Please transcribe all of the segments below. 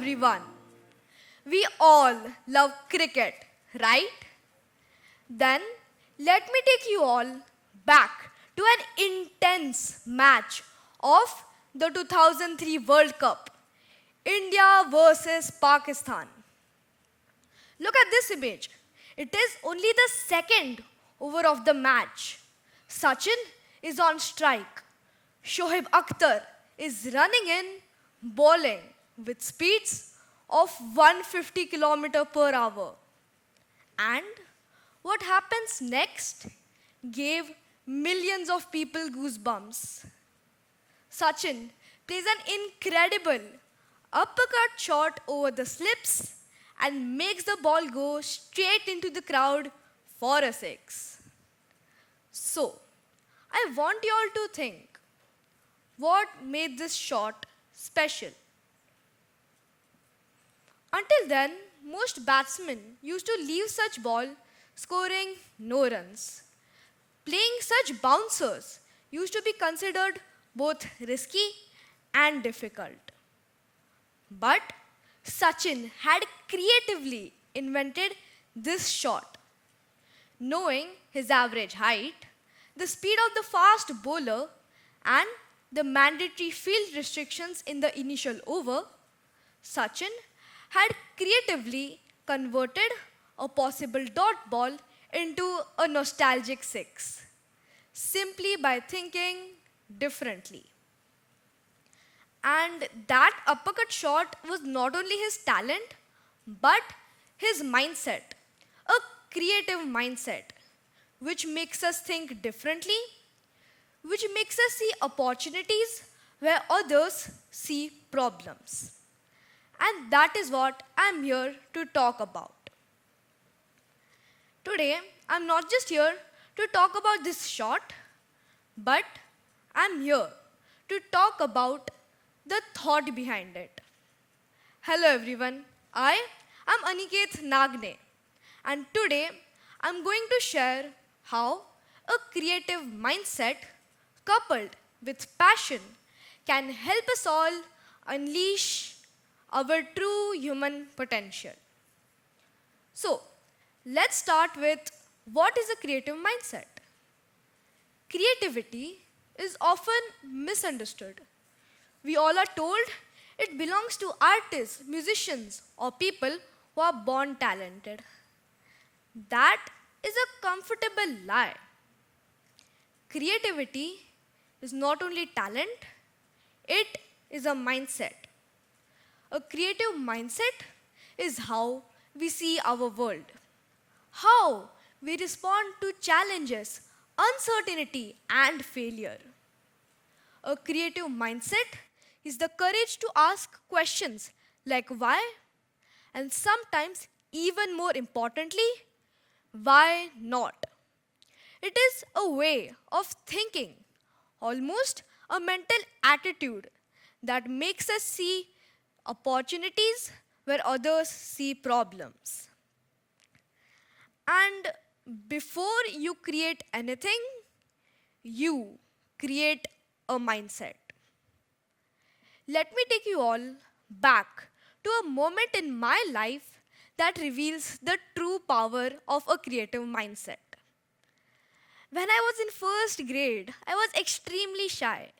everyone. We all love cricket, right? Then let me take you all back to an intense match of the 2003 World Cup, India versus Pakistan. Look at this image. It is only the second over of the match. Sachin is on strike. Shoaib Akhtar is running in, bowling with speeds of 150 km per hour. And what happens next gave millions of people goosebumps. Sachin plays an incredible uppercut shot over the slips and makes the ball go straight into the crowd for a six. So, I want you all to think, what made this shot special? Until then, most batsmen used to leave such ball scoring no runs. Playing such bouncers used to be considered both risky and difficult. But Sachin had creatively invented this shot. Knowing his average height, the speed of the fast bowler, and the mandatory field restrictions in the initial over, Sachin had creatively converted a possible dot ball into a nostalgic six, simply by thinking differently. And that uppercut shot was not only his talent, but his mindset, a creative mindset, which makes us think differently, which makes us see opportunities where others see problems. And that is what I'm here to talk about. Today, I'm not just here to talk about this shot, but I'm here to talk about the thought behind it. Hello everyone, I am Aniket Nagane, and today I'm going to share how a creative mindset coupled with passion can help us all unleash our true human potential. So, let's start with what is a creative mindset? Creativity is often misunderstood. We all are told it belongs to artists, musicians, or people who are born talented. That is a comfortable lie. Creativity is not only talent, it is a mindset. A creative mindset is how we see our world, how we respond to challenges, uncertainty, and failure. A creative mindset is the courage to ask questions like why, and sometimes, even more importantly, why not? It is a way of thinking, almost a mental attitude that makes us see opportunities where others see problems. And before you create anything, you create a mindset. Let me take you all back to a moment in my life that reveals the true power of a creative mindset. When I was in first grade, I was extremely shy.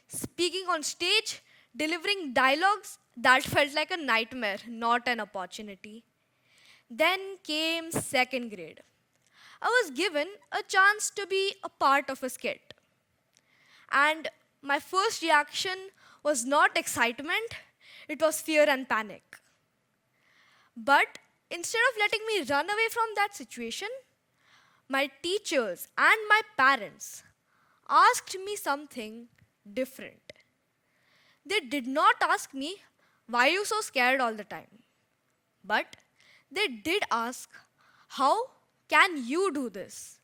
Speaking on stage, delivering dialogues that felt like a nightmare, not an opportunity. Then came second grade. I was given a chance to be a part of a skit. And my first reaction was not excitement, it was fear and panic. But instead of letting me run away from that situation, my teachers and my parents asked me something different. They did not ask me, why are you so scared all the time? But they did ask, how can you do this?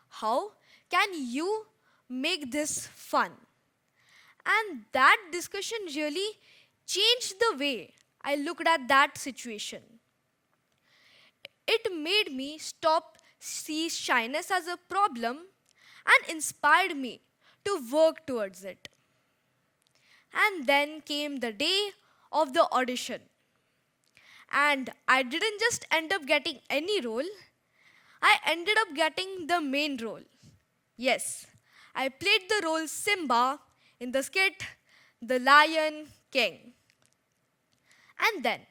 How can you make this fun? And that discussion really changed the way I looked at that situation. It made me stop see shyness as a problem and inspired me to work towards it. And then came the day of the audition. And I didn't just end up getting any role, I ended up getting the main role. Yes, I played the role Simba in the skit The Lion King. And then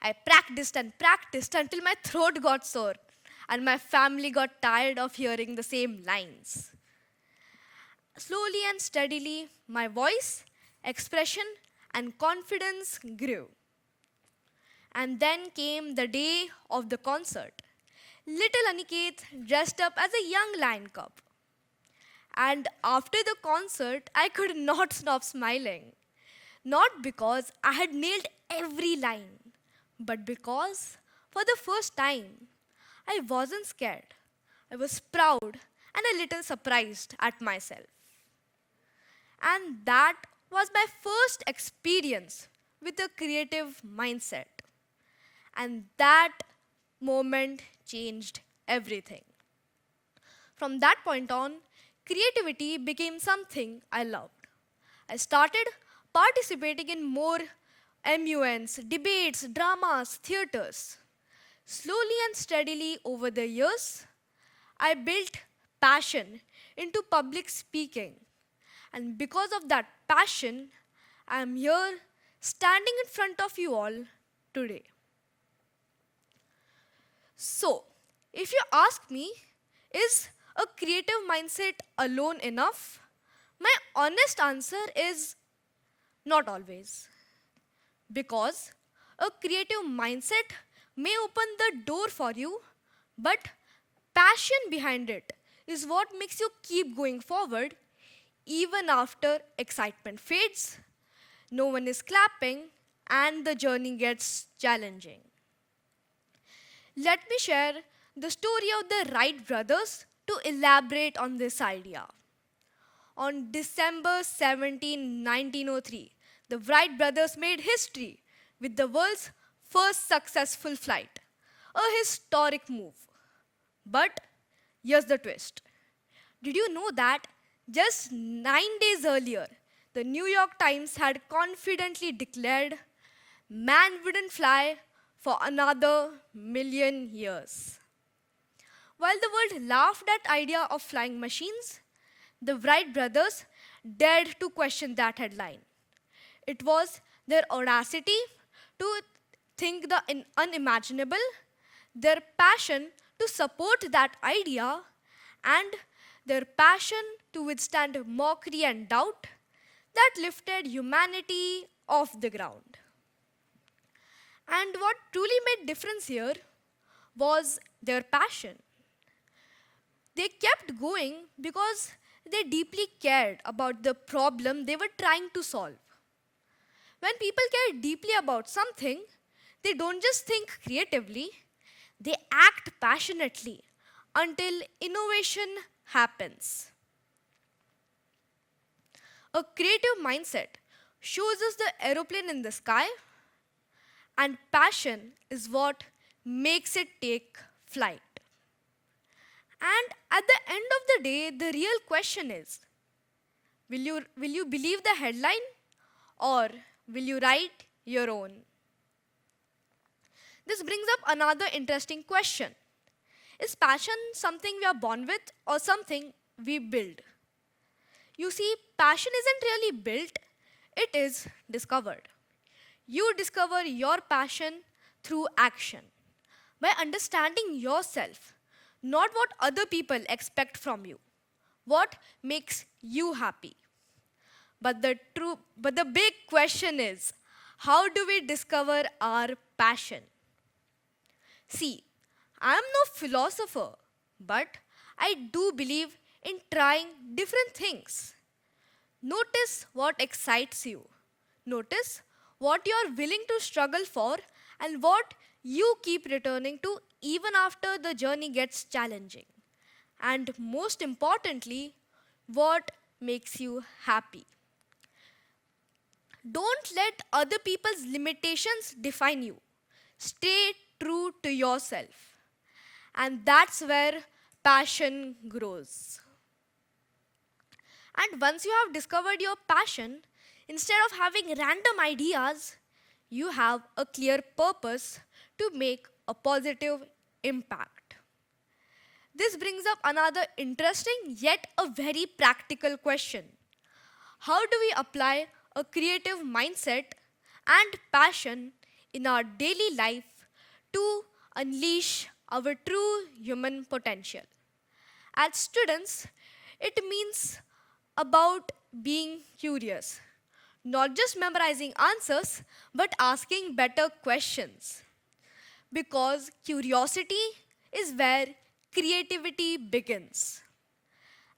I practiced and practiced until my throat got sore and my family got tired of hearing the same lines. Slowly and steadily, my voice, expression, and confidence grew. And then came the day of the concert. Little Aniket dressed up as a young lion cub. And after the concert, I could not stop smiling. Not because I had nailed every line, but because for the first time, I wasn't scared. I was proud and a little surprised at myself. And that was my first experience with a creative mindset. And that moment changed everything. From that point on, creativity became something I loved. I started participating in more MUNs, debates, dramas, theatres. Slowly and steadily over the years, I built passion into public speaking. And because of that passion, I am here standing in front of you all today. So, if you ask me, is a creative mindset alone enough? My honest answer is not always. Because a creative mindset may open the door for you, but passion behind it is what makes you keep going forward even after excitement fades, no one is clapping, and the journey gets challenging. Let me share the story of the Wright brothers to elaborate on this idea. On December 17, 1903, the Wright brothers made history with the world's first successful flight, a historic move. But here's the twist. Did you know that just 9 days earlier, the New York Times had confidently declared man wouldn't fly for another million years? While the world laughed at the idea of flying machines, the Wright brothers dared to question that headline. It was their audacity to think the unimaginable, their passion to support that idea, and their passion to withstand mockery and doubt that lifted humanity off the ground. And what truly made difference here was their passion. They kept going because they deeply cared about the problem they were trying to solve. When people care deeply about something, they don't just think creatively, they act passionately until innovation happens. A creative mindset shows us the aeroplane in the sky, and passion is what makes it take flight. And at the end of the day, the real question is, will you believe the headline or will you write your own? This brings up another interesting question. Is passion something we are born with or something we build? You see, passion isn't really built, it is discovered. You discover your passion through action, by understanding yourself, not what other people expect from you, what makes you happy. But the big question is, how do we discover our passion? See, I am no philosopher, but I do believe in trying different things. Notice what excites you. Notice what you are willing to struggle for and what you keep returning to even after the journey gets challenging. And most importantly, what makes you happy. Don't let other people's limitations define you. Stay true to yourself. And that's where passion grows. And once you have discovered your passion, instead of having random ideas, you have a clear purpose to make a positive impact. This brings up another interesting yet a very practical question. How do we apply a creative mindset and passion in our daily life to unleash our true human potential? As students, it means about being curious, not just memorizing answers, but asking better questions. Because curiosity is where creativity begins.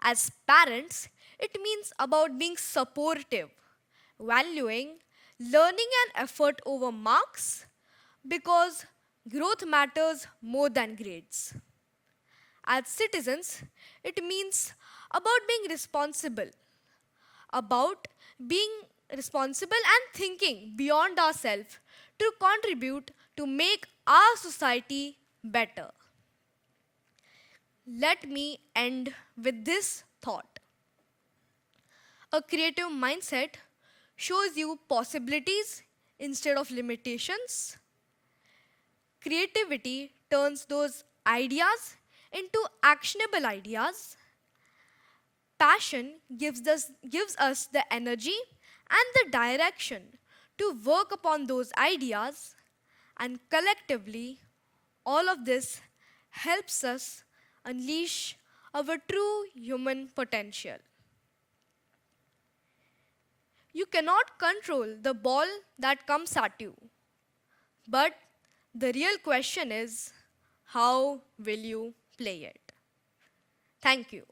As parents, it means about being supportive, valuing learning and effort over marks because growth matters more than grades. As citizens, it means about being responsible, about being responsible and thinking beyond ourselves to contribute to make our society better. Let me end with this thought. A creative mindset shows you possibilities instead of limitations. Creativity turns those ideas into actionable ideas. Passion gives us the energy and the direction to work upon those ideas, and collectively, all of this helps us unleash our true human potential. You cannot control the ball that comes at you, but the real question is, how will you play it? Thank you.